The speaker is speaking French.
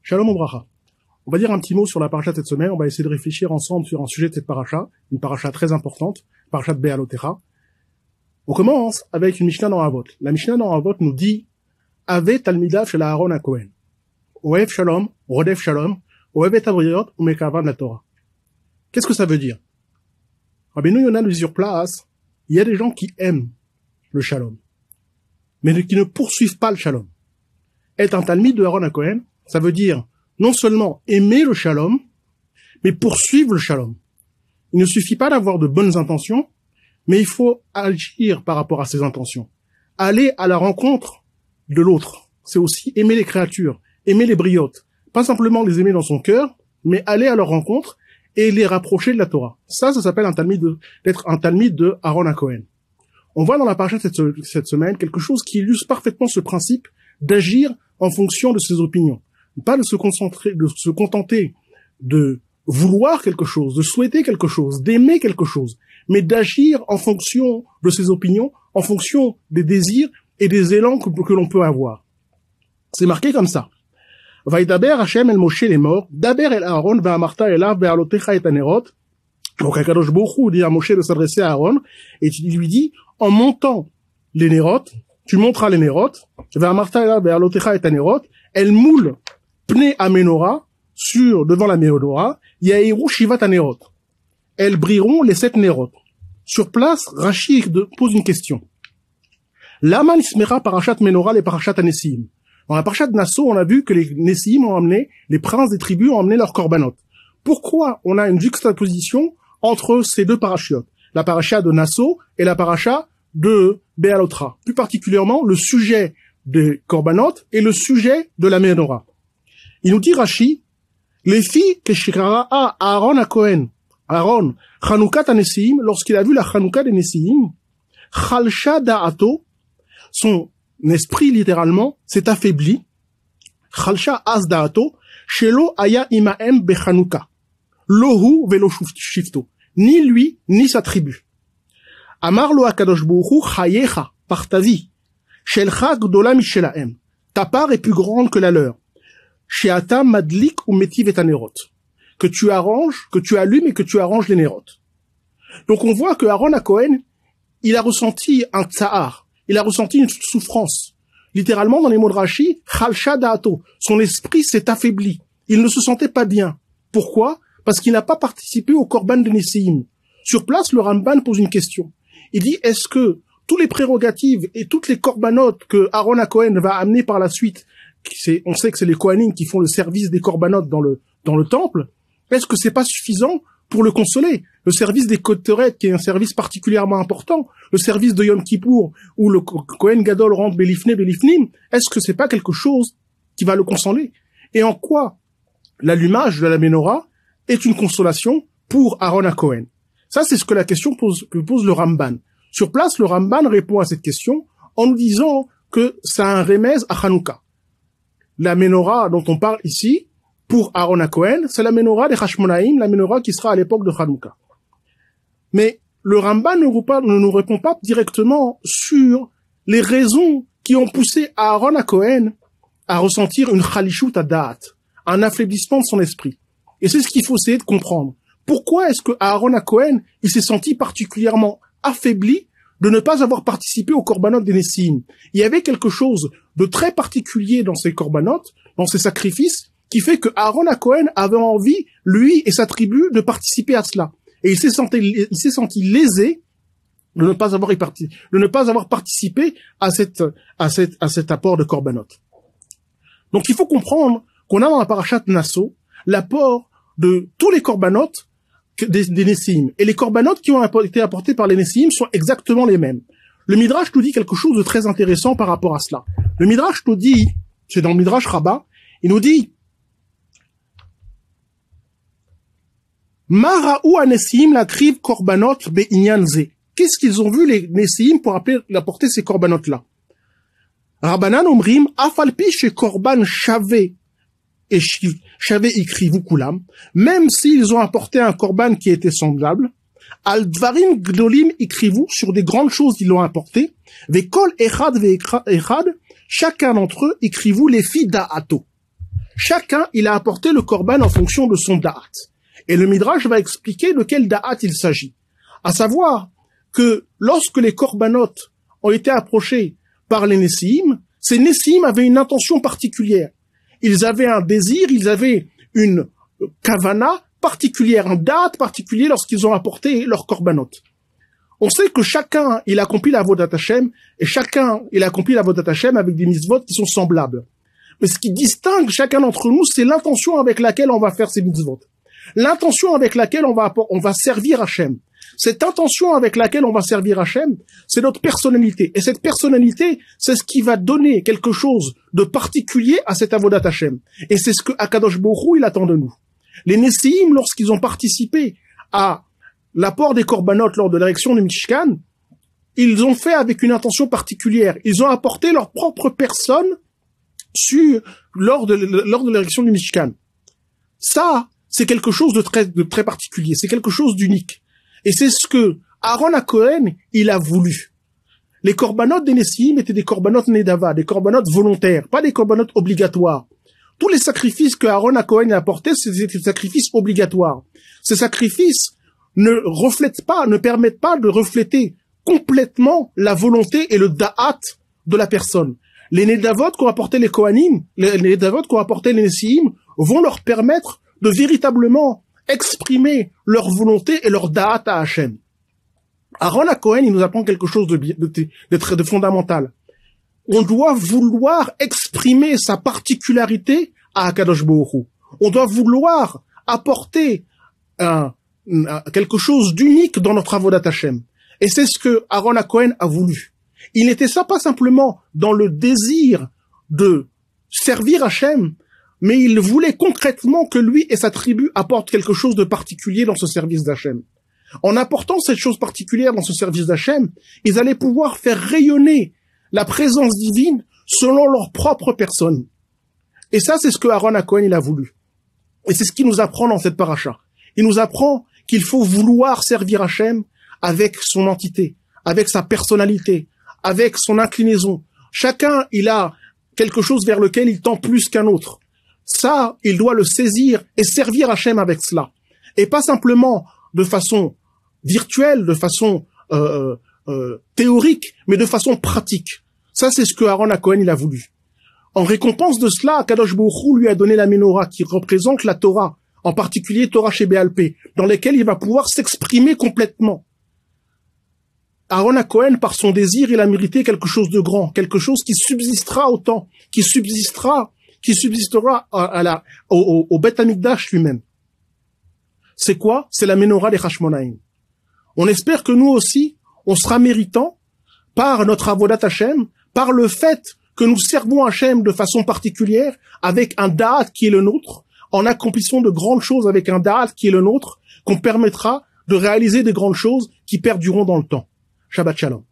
Shalom Obracha. On va dire un petit mot sur la paracha de cette semaine. On va essayer de réfléchir ensemble sur un sujet de cette paracha, une paracha très importante, paracha de Be'alotecha. On commence avec une Mishnah dans Avot. La Mishnah dans Avot nous dit Ave Talmidav shel Aaron HaKohen. Oev Shalom, Rodef Shalom, Oev et Abriot, Umekavan la Torah. Qu'est-ce que ça veut dire? Rabbeinu Yonah nous dit sur place, il y a des gens qui aiment le Shalom, mais qui ne poursuivent pas le Shalom. Être un Talmid de Aaron HaKohen, ça veut dire non seulement aimer le Shalom, mais poursuivre le Shalom. Il ne suffit pas d'avoir de bonnes intentions, mais il faut agir par rapport à ces intentions. Aller à la rencontre de l'autre. C'est aussi aimer les créatures, aimer les briotes. Pas simplement les aimer dans son cœur, mais aller à leur rencontre et les rapprocher de la Torah. Ça s'appelle d'être un Talmid de Aaron HaKohen. On voit dans la paracha de cette semaine quelque chose qui illustre parfaitement ce principe d'agir en fonction de ses opinions. Pas de se contenter de vouloir quelque chose, de souhaiter quelque chose, d'aimer quelque chose, mais d'agir en fonction de ses opinions, en fonction des désirs et des élans que l'on peut avoir. C'est marqué comme ça. Vaïdaber Hashem el Moshe les morts, Daber el Aaron va'amarta elav be'alotecha et anerot. Donc Akadosh Baruch Hu dit à Moshe de s'adresser à Aaron, et il lui dit, en montant les Nérot, tu monteras les Nérot, va'amarta elav be'alotecha et anerot, elle moule pnei amenora, devant la menorah, yahiru shivat anerot. Elles brilleront les 7 Nérot. Sur place, Rashi pose une question. Lama nismera parashat menorah les parashat anesim. Dans la parashat de Nassau, on a vu que les Nessim ont amené, les princes des tribus ont amené leurs korbanot. Pourquoi on a une juxtaposition entre ces deux parachiotes? La paracha de Nassau et la paracha de Be'alotra. Plus particulièrement, le sujet des korbanot et le sujet de la menorah. Il nous dit Rashi, les filles que Shikara a Aaron HaKohen, Aaron, Chanoukat HaNessim, lorsqu'il a vu la Chanouka des Nessim, Chalsha Da'ato, son esprit littéralement s'est affaibli. Chalsha as da'ato, shelo aya imaem bechanouka. Lohu velo shifto. Ni lui, ni sa tribu. Amar lo akadosh baruch hu chayecha, par ta vie. Shelcha gdola mishelaem. Ta part est plus grande que la leur. Sheata madlik ou metiv et anerot. Que tu arranges, que tu allumes et que tu arranges les nérot. Donc on voit que Aaron HaKohen, il a ressenti un tsahar. Il a ressenti une souffrance. Littéralement, dans les mots de Rashi, Chalsha Da'ato, son esprit s'est affaibli. Il ne se sentait pas bien. Pourquoi? Parce qu'il n'a pas participé au Korban de Nessim. Sur place, le Ramban pose une question. Il dit, est-ce que tous les prérogatives et toutes les Korbanot que Aaron HaKohen va amener par la suite, on sait que c'est les Kohanim qui font le service des Korbanot dans le temple, est-ce que c'est pas suffisant pour le consoler? Le service des Koteret, qui est un service particulièrement important, le service de Yom Kippour, où le Kohen Gadol rentre Belifnim, est-ce que c'est pas quelque chose qui va le consoler? Et en quoi l'allumage de la menorah est une consolation pour Aaron HaKohen? Ça, c'est ce que la question que pose le Ramban. Sur place, le Ramban répond à cette question en nous disant que c'est un remèze à Hanouka. La menorah dont on parle ici, pour Aaron HaKohen, c'est la menorah des Hashmonaïm, la menorah qui sera à l'époque de Hanouka. Mais le Ramban ne nous répond pas directement sur les raisons qui ont poussé Aaron HaKohen à ressentir une chalishut da'at, un affaiblissement de son esprit. Et c'est ce qu'il faut essayer de comprendre. Pourquoi est-ce que Aaron HaKohen, il s'est senti particulièrement affaibli de ne pas avoir participé au korbanot des Nessim? Il y avait quelque chose de très particulier dans ces korbanot, dans ces sacrifices, qui fait que Aaron HaKohen avait envie, lui et sa tribu, de participer à cela. Et il s'est senti lésé de ne pas avoir participé à cet apport de korbanot. Donc il faut comprendre qu'on a dans la parashat Nassau l'apport de tous les korbanot des Nessim. Et les korbanot qui ont été apportés par les Nessim sont exactement les mêmes. Le Midrash nous dit quelque chose de très intéressant par rapport à cela. Le Midrash nous dit, c'est dans le Midrash Rabbah, il nous dit Mara'u anesim lakriv korbanot be'inyan ze. Qu'est-ce qu'ils ont vu les Nessim pour apporter ces korbanot-là? Rabbanan omrim afalpi she korban shave et shave ikrivu kulam. Même s'ils ont apporté un korban qui était semblable, al dvarim gdolim ikrivu, sur des grandes choses ils l'ont apporté, ve kol echad ve echad, chacun d'entre eux ikrivu les filles da'ato. chacun, il a apporté le korban en fonction de son da'at. Et le Midrash va expliquer de quel da'at il s'agit. À savoir que lorsque les korbanot ont été approchés par les Nessiim, ces Nessiim avaient une intention particulière. Ils avaient un désir, ils avaient une kavana particulière, un da'at particulier lorsqu'ils ont apporté leurs korbanot. On sait que chacun, il accomplit la Avodat Hashem, et chacun, il accomplit la Avodat Hashem avec des mitzvot qui sont semblables. Mais ce qui distingue chacun d'entre nous, c'est l'intention avec laquelle on va faire ces mitzvot. L'intention avec laquelle on va servir Hashem. Cette intention avec laquelle on va servir Hashem, c'est notre personnalité. Et cette personnalité, c'est ce qui va donner quelque chose de particulier à cette Avodat Hashem. Et c'est ce que Akadosh Baruch Hu, il attend de nous. Les Nessiim, lorsqu'ils ont participé à l'apport des korbanot lors de l'érection du Mishkan, ils ont fait avec une intention particulière. Ils ont apporté leur propre personne lors de l'érection du Mishkan. Ça, c'est quelque chose de très particulier. C'est quelque chose d'unique. Et c'est ce que Aaron HaKohen, il a voulu. Les korbanot des Nessiim étaient des korbanot nedava, des korbanot volontaires, pas des korbanot obligatoires. Tous les sacrifices que Aaron HaKohen a apportés, c'est des sacrifices obligatoires. Ces sacrifices ne permettent pas de refléter complètement la volonté et le da'at de la personne. Les nedavot qu'ont apporté les Kohanim, les nedavot qu'ont apporté les Nessiim, vont leur permettre de véritablement exprimer leur volonté et leur da'at à Hachem. Aaron HaKohen, il nous apprend quelque chose de fondamental. On doit vouloir exprimer sa particularité à Akadosh Baruch Hu. On doit vouloir apporter quelque chose d'unique dans notre Avodat Hashem. Et c'est ce que Aaron HaKohen a voulu. Il n'était ça pas simplement dans le désir de servir Hashem, mais il voulait concrètement que lui et sa tribu apportent quelque chose de particulier dans ce service d'Hachem. En apportant cette chose particulière dans ce service d'Hachem, ils allaient pouvoir faire rayonner la présence divine selon leur propre personne. Et ça, c'est ce que Aaron HaKohen, il a voulu. Et c'est ce qu'il nous apprend dans cette paracha. Il nous apprend qu'il faut vouloir servir Hachem avec son entité, avec sa personnalité, avec son inclinaison. Chacun, il a quelque chose vers lequel il tend plus qu'un autre. Ça, il doit le saisir et servir Hachem avec cela. Et pas simplement de façon virtuelle, de façon théorique, mais de façon pratique. Ça, c'est ce que Aaron HaKohen, il a voulu. En récompense de cela, Kadosh Baruch Hu lui a donné la Menorah, qui représente la Torah, en particulier Torah chez Béalpé, dans laquelle il va pouvoir s'exprimer complètement. Aaron HaKohen, par son désir, il a mérité quelque chose de grand, quelque chose qui subsistera au temps, qui subsistera au Beth Amikdash lui-même. C'est quoi? C'est la Menorah des Hashmonaïm. On espère que nous aussi, on sera méritant par notre Avodat Hashem, par le fait que nous servons Hashem de façon particulière, avec un da'at qui est le nôtre, en accomplissant de grandes choses avec un da'at qui est le nôtre, qu'on permettra de réaliser des grandes choses qui perdureront dans le temps. Shabbat Shalom.